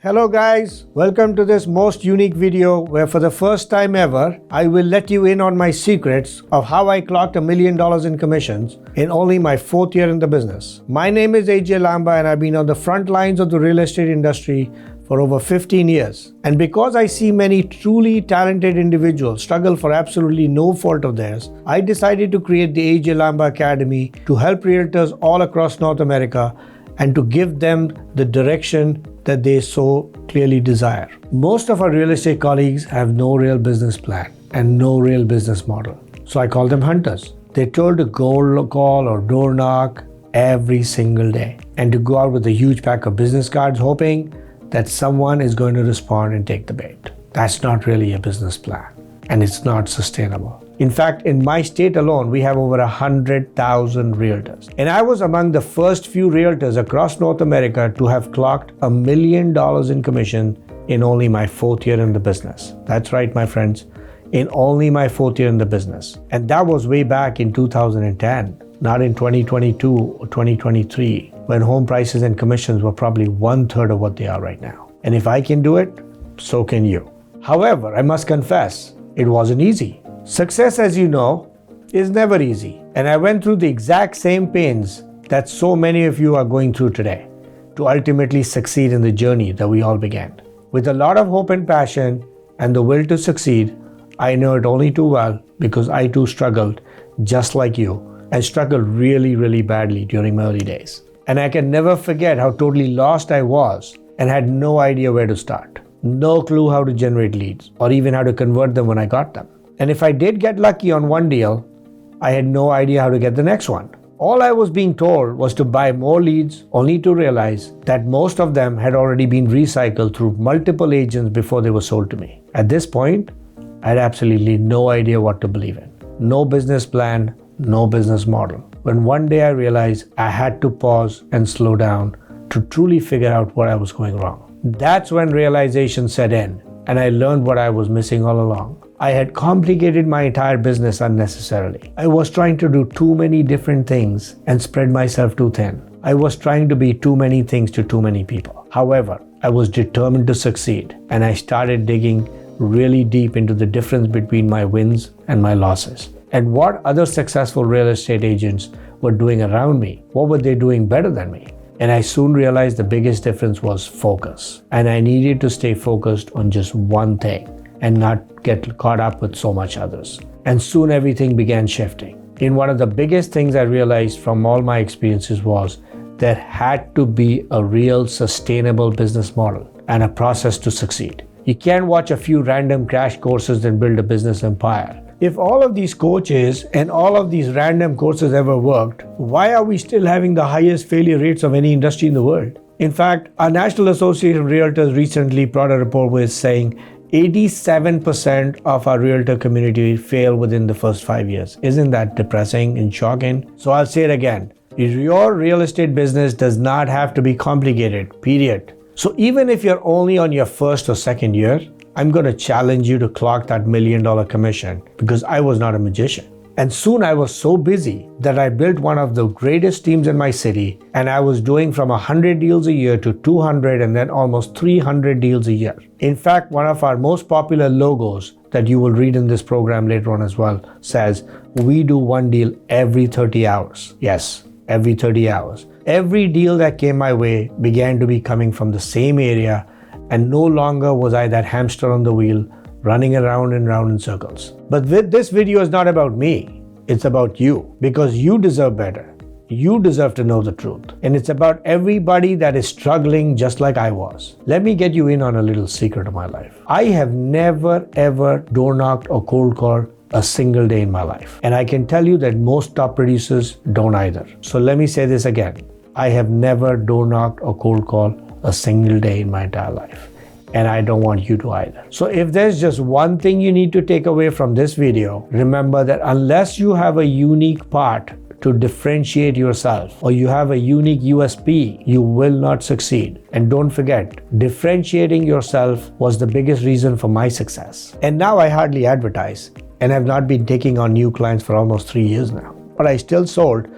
Hello guys, welcome to this most unique video where for the first time ever, I will let you in on my secrets of how I clocked $1 million in commissions in only my 4th year in the business. My name is AJ Lamba and I've been on the front lines of the real estate industry for over 15 years. And because I see many truly talented individuals struggle for absolutely no fault of theirs, I decided to create the AJ Lamba Academy to help realtors all across North America and to give them the direction that they so clearly desire. Most of our real estate colleagues have no real business plan and no real business model. So I call them hunters. They're told to cold call or door knock every single day and to go out with a huge pack of business cards hoping that someone is going to respond and take the bait. That's not really a business plan and it's not sustainable. In fact, in my state alone, we have over 100,000 realtors. And I was among the first few realtors across North America to have clocked $1 million in commission in only my 4th year in the business. That's right, my friends, in only my 4th year in the business. And that was way back in 2010, not in 2022 or 2023, when home prices and commissions were probably 1/3 of what they are right now. And if I can do it, so can you. However, I must confess, it wasn't easy. Success, as you know, is never easy. And I went through the exact same pains that so many of you are going through today to ultimately succeed in the journey that we all began. With a lot of hope and passion and the will to succeed, I know it only too well because I too struggled just like you and struggled really, really badly during my early days. And I can never forget how totally lost I was and had no idea where to start. No clue how to generate leads or even how to convert them when I got them. And if I did get lucky on one deal, I had no idea how to get the next one. All I was being told was to buy more leads, only to realize that most of them had already been recycled through multiple agents before they were sold to me. At this point, I had absolutely no idea what to believe in. No business plan, no business model. When one day I realized I had to pause and slow down to truly figure out what I was going wrong. That's when realization set in, and I learned what I was missing all along. I had complicated my entire business unnecessarily. I was trying to do too many different things and spread myself too thin. I was trying to be too many things to too many people. However, I was determined to succeed, and I started digging really deep into the difference between my wins and my losses, and what other successful real estate agents were doing around me. What were they doing better than me? And I soon realized the biggest difference was focus. And I needed to stay focused on just one thing and not get caught up with so much others. And soon everything began shifting. And one of the biggest things I realized from all my experiences was there had to be a real sustainable business model and a process to succeed. You can't watch a few random crash courses and build a business empire. If all of these coaches and all of these random courses ever worked, why are we still having the highest failure rates of any industry in the world? In fact, our National Association of Realtors recently brought a report with saying 87% of our realtor community fail within the first 5 years. Isn't that depressing and shocking? So I'll say it again. Your real estate business does not have to be complicated, period. So even if you're only on your 1st or 2nd year, I'm going to challenge you to clock that $1 million commission because I was not a magician. And soon I was so busy that I built one of the greatest teams in my city, and I was doing from 100 deals a year to 200 and then almost 300 deals a year. In fact, one of our most popular logos that you will read in this program later on as well says, "We do one deal every 30 hours. Yes, every 30 hours. Every deal that came my way began to be coming from the same area, and no longer was I that hamster on the wheel running around and round in circles. But this video is not about me. It's about you, because you deserve better. You deserve to know the truth. And it's about everybody that is struggling just like I was. Let me get you in on a little secret of my life. I have never ever door knocked or cold called a single day in my life. And I can tell you that most top producers don't either. So let me say this again. I have never door knocked or cold called a single day in my entire life. And I don't want you to either. So if there's just one thing you need to take away from this video, remember that unless you have a unique part to differentiate yourself or you have a unique USP, you will not succeed. And don't forget, differentiating yourself was the biggest reason for my success. And now I hardly advertise and have not been taking on new clients for almost 3 years now. But I still sold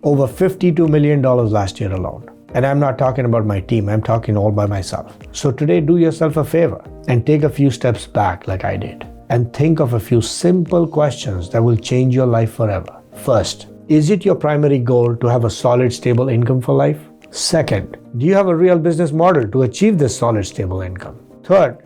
over $52 million last year alone. And I'm not talking about my team, I'm talking all by myself. So today, do yourself a favor and take a few steps back like I did and think of a few simple questions that will change your life forever. First, is it your primary goal to have a solid, stable income for life? Second, do you have a real business model to achieve this solid, stable income? Third,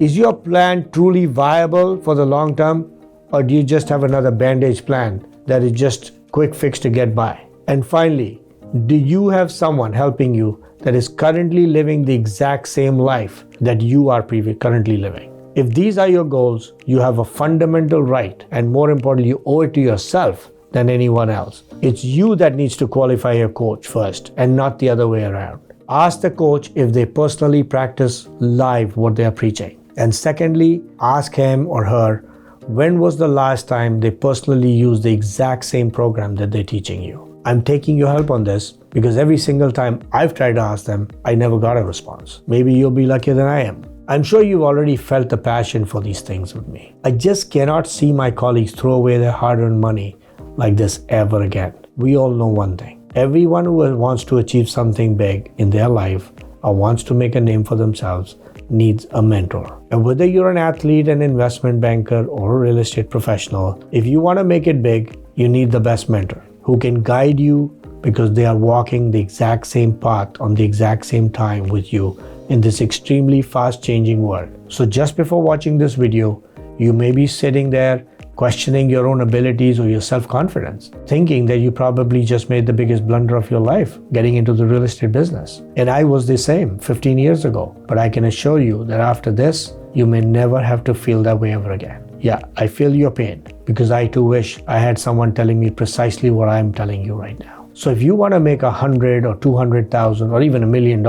is your plan truly viable for the long term, or do you just have another bandage plan that is just quick fix to get by? And finally, do you have someone helping you that is currently living the exact same life that you are currently living? If these are your goals, you have a fundamental right, and more importantly, you owe it to yourself than anyone else. It's you that needs to qualify your coach first and not the other way around. Ask the coach if they personally practice live what they are preaching. And secondly, ask him or her when was the last time they personally used the exact same program that they're teaching you. I'm taking your help on this because every single time I've tried to ask them, I never got a response. Maybe you'll be luckier than I am. I'm sure you've already felt the passion for these things with me. I just cannot see my colleagues throw away their hard-earned money like this ever again. We all know one thing. Everyone who wants to achieve something big in their life or wants to make a name for themselves needs a mentor. And whether you're an athlete, an investment banker, or a real estate professional, if you want to make it big, you need the best mentor who can guide you because they are walking the exact same path on the exact same time with you in this extremely fast-changing world. So just before watching this video, you may be sitting there questioning your own abilities or your self-confidence, thinking that you probably just made the biggest blunder of your life getting into the real estate business. And I was the same 15 years ago, but I can assure you that after this, you may never have to feel that way ever again. Yeah, I feel your pain because I too wish I had someone telling me precisely what I'm telling you right now. So if you want to make $100,000 or $200,000 or even $1 million,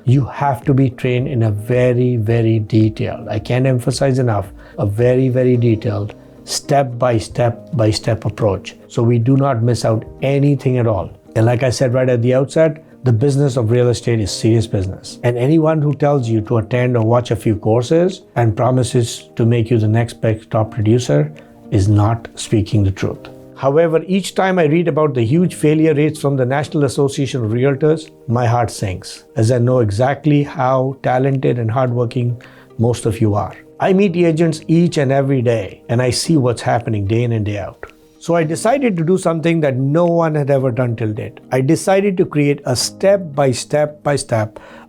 you have to be trained in a very, very detailed, I can't emphasize enough, a very, very detailed step-by-step approach. So we do not miss out anything at all. And like I said right at the outset, the business of real estate is serious business. And anyone who tells you to attend or watch a few courses and promises to make you the next big top producer is not speaking the truth. However, each time I read about the huge failure rates from the National Association of Realtors, my heart sinks, as I know exactly how talented and hardworking most of you are. I meet agents each and every day, and I see what's happening day in and day out. So I decided to do something that no one had ever done till date. I decided to create a step-by-step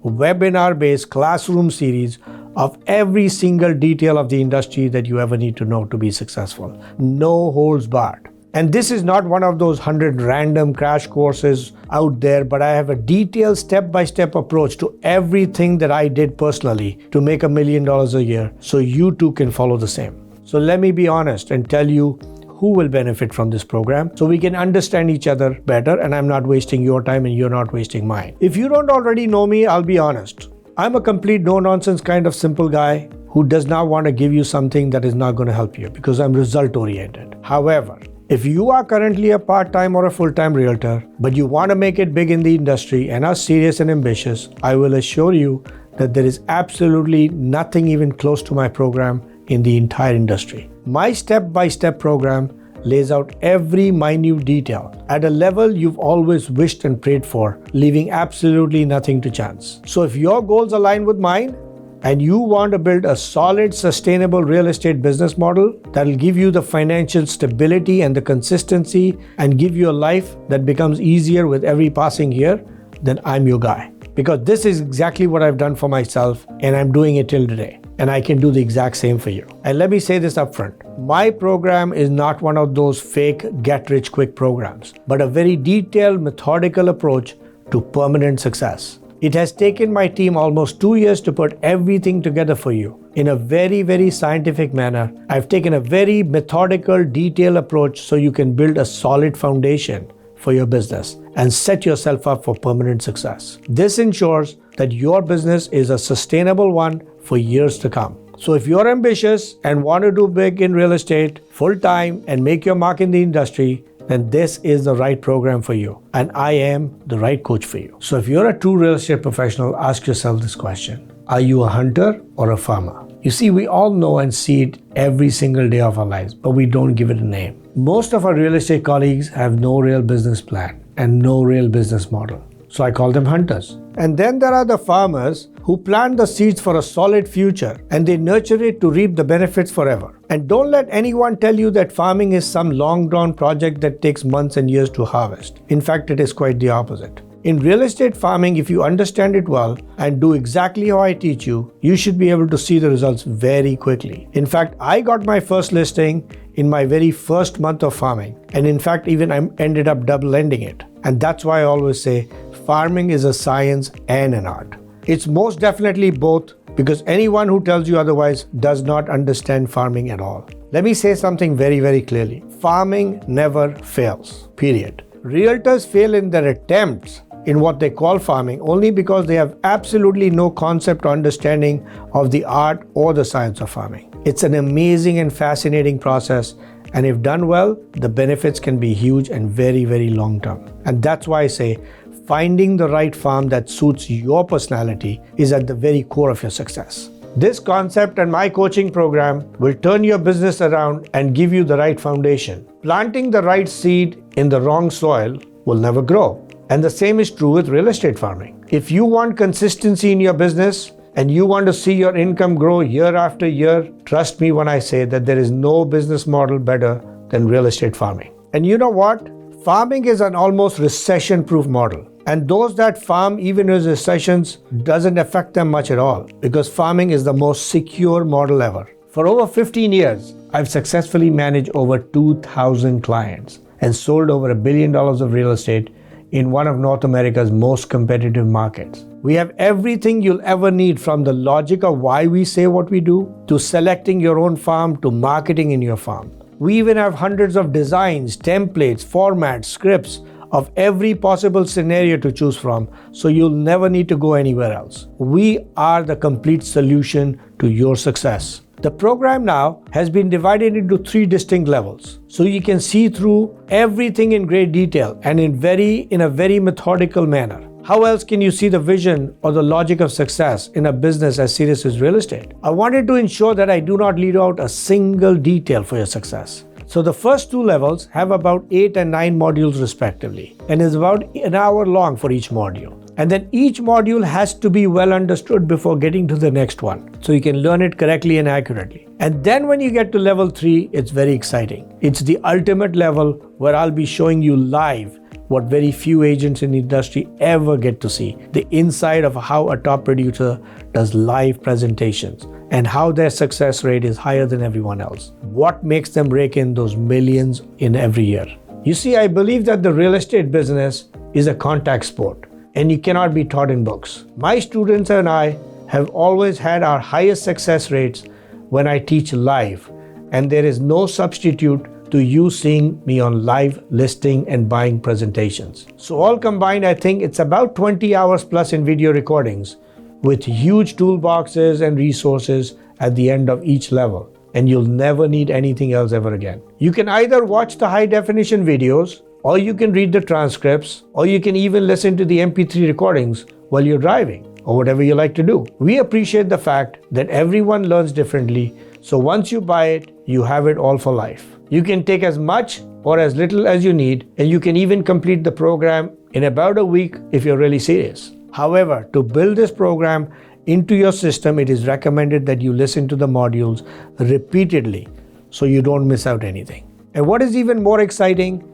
webinar-based classroom series of every single detail of the industry that you ever need to know to be successful. No holds barred. And this is not one of those 100 random crash courses out there, but I have a detailed step-by-step approach to everything that I did personally to make $1 million a year, so you too can follow the same. So let me be honest and tell you who will benefit from this program so we can understand each other better and I'm not wasting your time and you're not wasting mine. If you don't already know me, I'll be honest. I'm a complete no-nonsense kind of simple guy who does not want to give you something that is not going to help you because I'm result-oriented. However, if you are currently a part-time or a full-time realtor, but you want to make it big in the industry and are serious and ambitious, I will assure you that there is absolutely nothing even close to my program in the entire industry. My step-by-step program lays out every minute detail at a level you've always wished and prayed for, leaving absolutely nothing to chance. So if your goals align with mine, and you want to build a solid, sustainable real estate business model that will give you the financial stability and the consistency and give you a life that becomes easier with every passing year, then I'm your guy. Because this is exactly what I've done for myself and I'm doing it till today. And I can do the exact same for you. And let me say this up front. My program is not one of those fake get-rich-quick programs, but a very detailed, methodical approach to permanent success. It has taken my team almost 2 years to put everything together for you in a very, very scientific manner. I've taken a very methodical, detailed approach so you can build a solid foundation for your business and set yourself up for permanent success. This ensures that your business is a sustainable one for years to come. So if you're ambitious and want to do big in real estate full-time and make your mark in the industry, then this is the right program for you. And I am the right coach for you. So if you're a true real estate professional, ask yourself this question. Are you a hunter or a farmer? You see, we all know and see it every single day of our lives, but we don't give it a name. Most of our real estate colleagues have no real business plan and no real business model. so I call them hunters. And then there are the farmers who plant the seeds for a solid future and they nurture it to reap the benefits forever. And don't let anyone tell you that farming is some long-drawn project that takes months and years to harvest. In fact, it is quite the opposite. In real estate farming, if you understand it well and do exactly how I teach you, you should be able to see the results very quickly. In fact, I got my first listing in my very first month of farming. And in fact, even I ended up double ending it. And that's why I always say farming is a science and an art. It's most definitely both, because anyone who tells you otherwise does not understand farming at all. Let me say something very, very clearly. Farming never fails, period. Realtors fail in their attempts in what they call farming only because they have absolutely no concept or understanding of the art or the science of farming. It's an amazing and fascinating process, and if done well, the benefits can be huge and very, very long term. And that's why I say finding the right farm that suits your personality is at the very core of your success. This concept and my coaching program will turn your business around and give you the right foundation. Planting the right seed in the wrong soil will never grow. And the same is true with real estate farming. If you want consistency in your business and you want to see your income grow year after year, trust me when I say that there is no business model better than real estate farming. And you know what? Farming is an almost recession-proof model. And those that farm even in recessions doesn't affect them much at all, because farming is the most secure model ever. For over 15 years, I've successfully managed over 2,000 clients and sold over $1 billion of real estate in one of North America's most competitive markets. We have everything you'll ever need, from the logic of why we say what we do, to selecting your own farm, to marketing in your farm. We even have hundreds of designs, templates, formats, scripts of every possible scenario to choose from, so you'll never need to go anywhere else. We are the complete solution to your success. The program now has been divided into 3 distinct levels, so you can see through everything in great detail and in a very methodical manner. How else can you see the vision or the logic of success in a business as serious as real estate? I wanted to ensure that I do not leave out a single detail for your success. So the first 2 levels have about 8 and 9 modules respectively, and is about an hour long for each module. And then each module has to be well understood before getting to the next one, so you can learn it correctly and accurately. And then when you get to level 3, it's very exciting. It's the ultimate level where I'll be showing you live what very few agents in the industry ever get to see: the inside of how a top producer does live presentations and how their success rate is higher than everyone else. What makes them rake in those millions in every year? You see, I believe that the real estate business is a contact sport, and you cannot be taught in books. My students and I have always had our highest success rates when I teach live, and there is no substitute to you seeing me on live listing and buying presentations. So all combined, I think it's about 20 hours plus in video recordings, with huge toolboxes and resources at the end of each level, and you'll never need anything else ever again. You can either watch the high definition videos, or you can read the transcripts, or you can even listen to the MP3 recordings while you're driving, or whatever you like to do. We appreciate the fact that everyone learns differently, so once you buy it, you have it all for life. You can take as much or as little as you need, and you can even complete the program in about a week if you're really serious. However, to build this program into your system, it is recommended that you listen to the modules repeatedly so you don't miss out anything. And what is even more exciting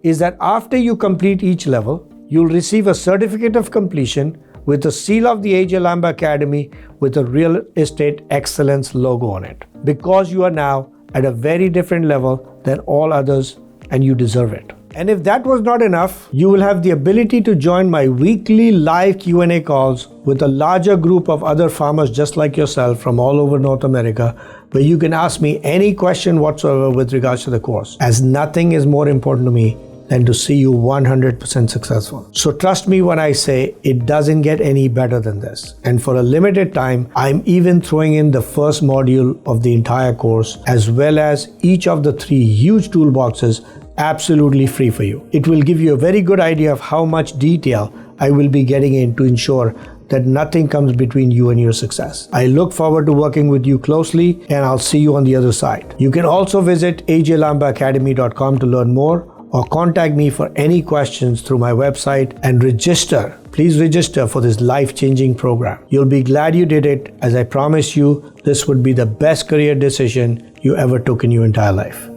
is that after you complete each level, you'll receive a certificate of completion with the seal of the AJ Lamba Academy with a Real Estate Excellence logo on it, because you are now at a very different level than all others, and you deserve it. And if that was not enough, you will have the ability to join my weekly live Q&A calls with a larger group of other farmers just like yourself from all over North America, where you can ask me any question whatsoever with regards to the course, as nothing is more important to me than to see you 100% successful. So trust me when I say it doesn't get any better than this. And for a limited time, I'm even throwing in the first module of the entire course, as well as each of the 3 huge toolboxes, absolutely free for you. It will give you a very good idea of how much detail I will be getting in to ensure that nothing comes between you and your success. I look forward to working with you closely, and I'll see you on the other side. You can also visit ajlambaacademy.com to learn more, or contact me for any questions through my website and register. Please register for this life-changing program. You'll be glad you did it, as I promise you this would be the best career decision you ever took in your entire life.